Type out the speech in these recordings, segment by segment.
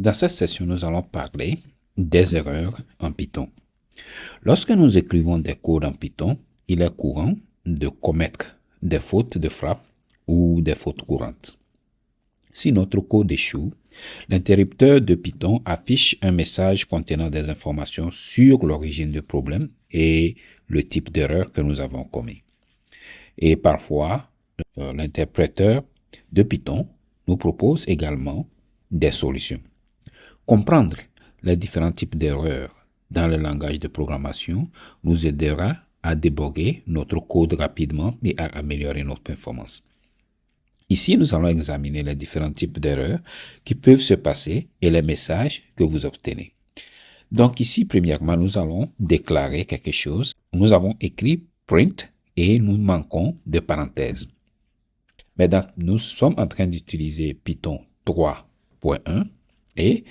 Dans cette session, nous allons parler des erreurs en Python. Lorsque nous écrivons des codes en Python, il est courant de commettre des fautes de frappe ou des fautes courantes. Si notre code échoue, l'interrupteur de Python affiche un message contenant des informations sur l'origine du problème et le type d'erreur que nous avons commis. Et parfois, l'interpréteur de Python nous propose également des solutions. Comprendre les différents types d'erreurs dans le langage de programmation nous aidera à déboguer notre code rapidement et à améliorer notre performance. Ici, nous allons examiner les différents types d'erreurs qui peuvent se passer et les messages que vous obtenez. Donc ici, premièrement, nous allons déclarer quelque chose. Nous avons écrit print et nous manquons de parenthèses. Maintenant, nous sommes en train d'utiliser Python 3.1 et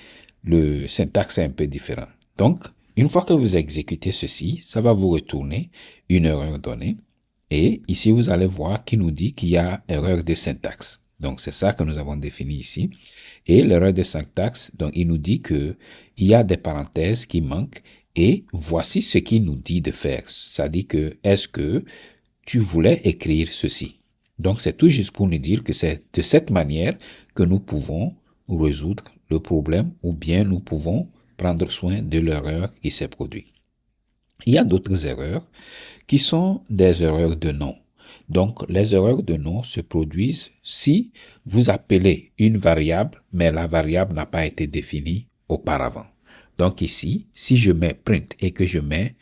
le syntaxe est un peu différent. Donc, une fois que vous exécutez ceci, ça va vous retourner une erreur donnée. Et ici, vous allez voir qu'il nous dit qu'il y a erreur de syntaxe. Donc, c'est ça que nous avons défini ici. Et l'erreur de syntaxe, donc, il nous dit que il y a des parenthèses qui manquent. Et voici ce qu'il nous dit de faire. Ça dit que, est-ce que tu voulais écrire ceci? Donc, c'est tout juste pour nous dire que c'est de cette manière que nous pouvons résoudre le problème ou bien nous pouvons prendre soin de l'erreur qui s'est produite. Il y a d'autres erreurs qui sont des erreurs de nom. Donc, les erreurs de nom se produisent si vous appelez une variable, mais la variable n'a pas été définie auparavant. Donc ici, si je mets print et que je mets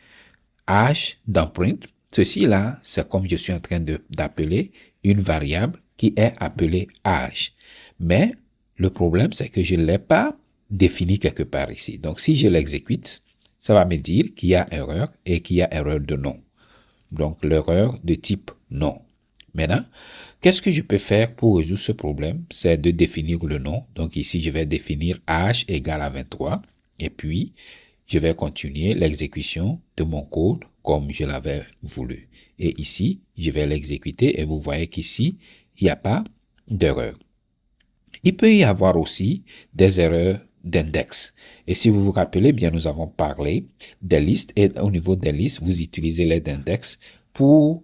âge dans print, ceci là, c'est comme je suis en train d'appeler une variable qui est appelée âge. Mais le problème, c'est que je ne l'ai pas défini quelque part ici. Donc, si je l'exécute, ça va me dire qu'il y a erreur et qu'il y a erreur de nom. Donc, l'erreur de type nom. Maintenant, qu'est-ce que je peux faire pour résoudre ce problème? C'est de définir le nom. Donc, ici, je vais définir âge égale à 23. Et puis, je vais continuer l'exécution de mon code comme je l'avais voulu. Et ici, je vais l'exécuter et vous voyez qu'ici, il n'y a pas d'erreur. Il peut y avoir aussi des erreurs d'index. Et si vous vous rappelez bien, nous avons parlé des listes et au niveau des listes, vous utilisez les index pour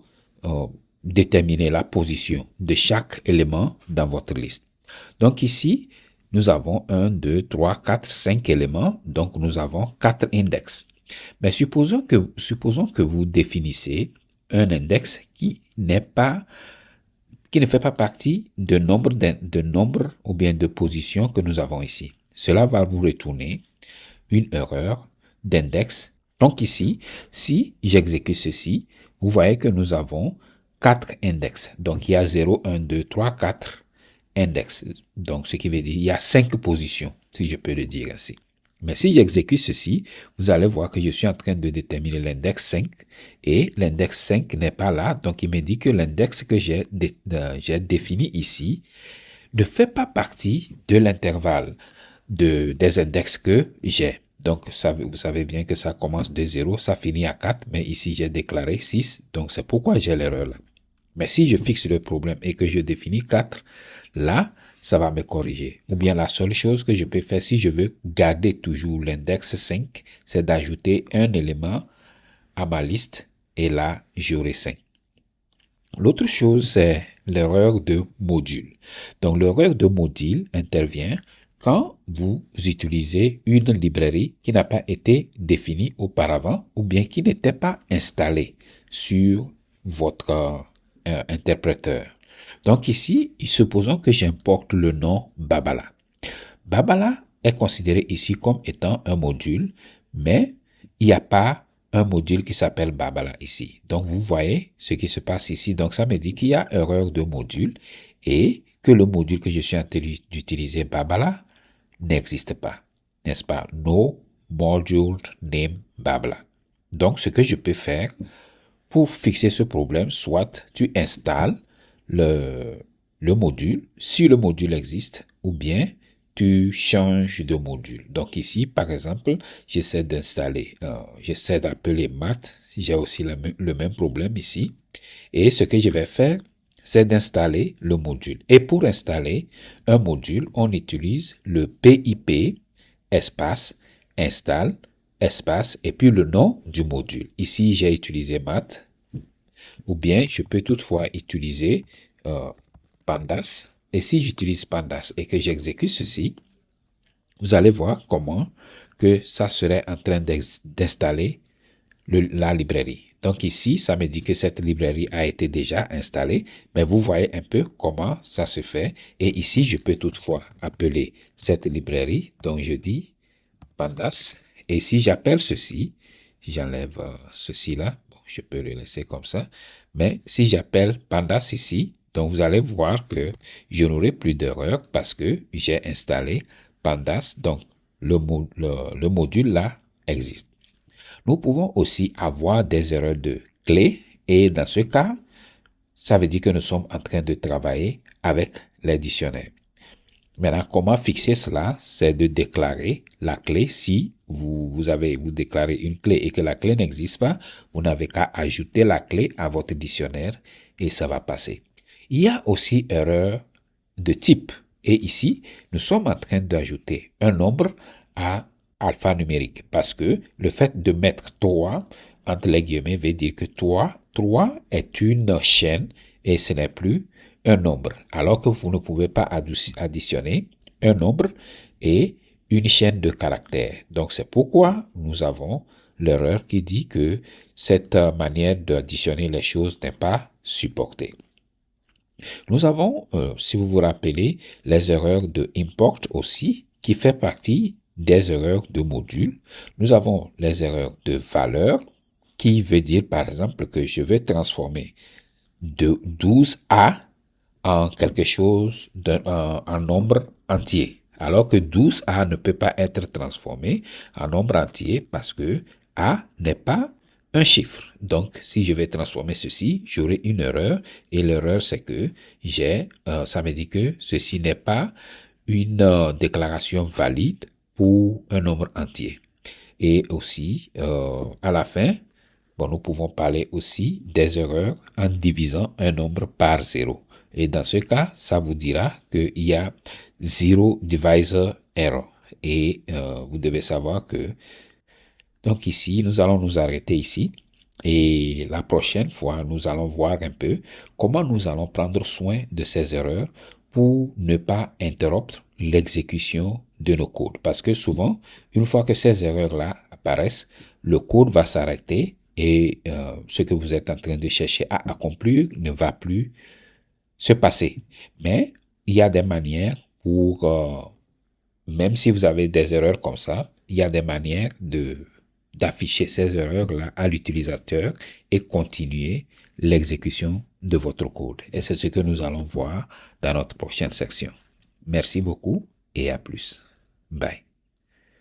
déterminer la position de chaque élément dans votre liste. Donc ici, nous avons 1, 2, 3, 4, 5 éléments. Donc nous avons 4 index. Mais supposons que vous définissez un index qui ne fait pas partie de nombre ou bien de positions que nous avons ici. Cela va vous retourner une erreur d'index. Donc ici, si j'exécute ceci, vous voyez que nous avons 4 index. Donc il y a 0, 1, 2, 3, 4 index. Donc ce qui veut dire il y a 5 positions, si je peux le dire ainsi. Mais si j'exécute ceci, vous allez voir que je suis en train de déterminer l'index 5 et l'index 5 n'est pas là. Donc, il me dit que l'index que j'ai défini ici ne fait pas partie de l'intervalle des index que j'ai. Donc, vous savez bien que ça commence de 0, ça finit à 4, mais ici j'ai déclaré 6. Donc, c'est pourquoi j'ai l'erreur là. Mais si je fixe le problème et que je définis 4, là, ça va me corriger. Ou bien la seule chose que je peux faire si je veux garder toujours l'index 5, c'est d'ajouter un élément à ma liste et là, j'aurai 5. L'autre chose, c'est l'erreur de module. Donc, l'erreur de module intervient quand vous utilisez une librairie qui n'a pas été définie auparavant ou bien qui n'était pas installée sur votre interpréteur. Donc ici, supposons que j'importe le nom Babala. Babala est considéré ici comme étant un module, mais il n'y a pas un module qui s'appelle Babala ici. Donc vous voyez ce qui se passe ici. Donc ça me dit qu'il y a erreur de module et que le module que je suis en train d'utiliser Babala n'existe pas. N'est-ce pas? No module name Babala. Donc ce que je peux faire pour fixer ce problème, soit tu installes le module, si le module existe, ou bien tu changes de module. Donc ici, par exemple, j'essaie d'appeler math, si j'ai aussi le même problème ici. Et ce que je vais faire, c'est d'installer le module. Et pour installer un module, on utilise le PIP espace, installe, espace, et puis le nom du module. Ici, j'ai utilisé maths, ou bien je peux toutefois utiliser pandas. Et si j'utilise pandas et que j'exécute ceci, vous allez voir comment que ça serait en train d'installer la librairie. Donc ici, ça me dit que cette librairie a été déjà installée, mais vous voyez un peu comment ça se fait. Et ici, je peux toutefois appeler cette librairie. Donc je dis pandas. Et si j'appelle ceci, j'enlève ceci là. Bon, je peux le laisser comme ça. Mais si j'appelle pandas ici, donc vous allez voir que je n'aurai plus d'erreur parce que j'ai installé pandas. Donc le module là existe. Nous pouvons aussi avoir des erreurs de clés et dans ce cas, ça veut dire que nous sommes en train de travailler avec les dictionnaires. Maintenant, comment fixer cela? C'est de déclarer la clé. Si vous déclarez une clé et que la clé n'existe pas, vous n'avez qu'à ajouter la clé à votre dictionnaire et ça va passer. Il y a aussi erreur de type. Et ici, nous sommes en train d'ajouter un nombre à alphanumérique parce que le fait de mettre 3 entre les guillemets veut dire que 3 est une chaîne et ce n'est plus un nombre, alors que vous ne pouvez pas additionner un nombre et une chaîne de caractères. Donc c'est pourquoi nous avons l'erreur qui dit que cette manière d'additionner les choses n'est pas supportée. Nous avons, si vous vous rappelez, les erreurs de import aussi, qui fait partie des erreurs de module. Nous avons les erreurs de valeur, qui veut dire par exemple que je vais transformer de 12A en quelque chose en nombre entier. Alors que 12A ne peut pas être transformé en nombre entier parce que A n'est pas un chiffre. Donc, si je vais transformer ceci, j'aurai une erreur et l'erreur c'est que ça me dit que ceci n'est pas une déclaration valide pour un nombre entier. Et aussi, à la fin, bon, nous pouvons parler aussi des erreurs en divisant un nombre par 0. Et dans ce cas, ça vous dira qu'il y a zero divisor error. Et vous devez savoir que, donc ici, nous allons nous arrêter ici. Et la prochaine fois, nous allons voir un peu comment nous allons prendre soin de ces erreurs pour ne pas interrompre l'exécution de nos codes. Parce que souvent, une fois que ces erreurs-là apparaissent, le code va s'arrêter et ce que vous êtes en train de chercher à accomplir ne va plus se passer. Mais il y a des manières pour, même si vous avez des erreurs comme ça, il y a des manières d'afficher ces erreurs-là à l'utilisateur et continuer l'exécution de votre code. Et c'est ce que nous allons voir dans notre prochaine section. Merci beaucoup et à plus. Bye.